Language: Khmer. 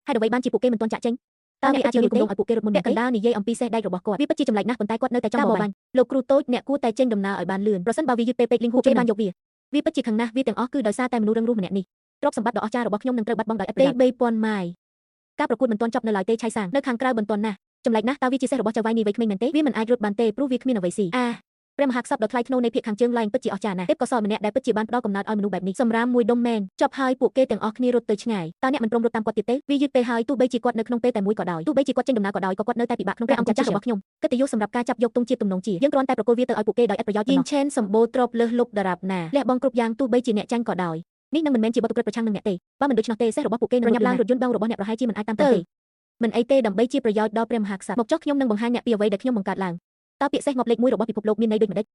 hai đầu vậy ban chỉ phụ kê mình toàn chạy tranh tao nèអាចជួយគុំដងឲ្យពួកគេរត់មុនកណ្ដាលនិយាយអំពីសេះដៃរបស់គាត់វាពិតជាចម្លែកណាស់ប៉ុន្តែគាត់នៅតែចង់បបាញ់លោកគ្រូតូចអ្នកគួរតែចេញដំណើរឲ្យបានលឿនប្រសិនបើវាយឺតពេកលីងហួគេបានយកវាពិតជាខឹងណាស់វាទាំងអស់គឺដោយសារតែមនុស្សរឹងរូសម្នាក់នេះទ្រព្យសម្បត្តិដ៏អស្ចារ្យរបស់ខ្ញុំនឹងត្រូវបាត់បង់ដោយឥតប្រយោជន៍3000ម៉ាយការប្រកួតមិនទាន់ចប់នៅឡើយទេឆៃសាងនៅខាងក្រៅមិនទាន់ណាស់ចម្លែកណាស់តើវាជាសេះរបស់ចៅវាយនេះវ័យក្មេងមែនទេវាមិនអាចរត់បានទេព្រោះវាគ្មានអ្វីស៊ីព្រះមហាក្សត្រដ៏ថ្លៃថ្នូរនៃភាគខាងជើងឡើងពិតជាអស្ចារ្យណាស់ទេពកោសល្យម្នាក់ដែលពិតជាបានផ្ដល់កំណើតឲ្យមនុស្សបែបនេះសម្រាមមួយដុំមែនចប់ហើយពួកគេទាំងអស់គ្នារត់ទៅឆ្ងាយតើអ្នកមិនព្រមរត់តាមគាត់ទៀតទេវាយឺតពេកហើយទោះបីជាគាត់នៅក្នុងពេលតែមួយក៏ដោយទោះបីជាគាត់ចេញដំណើរក៏ដោយក៏គាត់នៅតែពិបាកក្នុងព្រះអង្គម្ចាស់របស់ខ្ញុំកិត្តិយសសម្រាប់ការចាប់យកទង់ជាតិទំនងជាយើងគ្រាន់តែប្រគល់វាទៅឲ្យពួកគេដោយឥតប្រយោជន៍យីងឆេនសម្បូរទ្រព្យលើសលប់ដរាបណាលះបង់គ្រប់យ៉ាងទោះបីជាអ្នកចាញ់ក៏ដោយនេះនឹងមិនមែនជាបទប្រព្រឹត្តប្រឆាំងនឹងអ្នកទេបើមិនដូច្នោះទេសេះរបស់ពួកគេនឹងរញ៉ាប់ឡើងរថយន្តដងរបស់អ្នកប្រហែលជាមិនអាចតាមទាន់ទេមិនអីទេដើម្បីជាប្រយោជន៍ដល់ព្រះមហាក្សត្រមកចុះខ្ញុំនឹងបង្ហាញអ្នកពីអ្វីដែលខ្ញុំបង្កើតឡើងតើពាក្យសេះងប់លេខ1របស់ពិភពលោកមានន័យដូចម្ដេច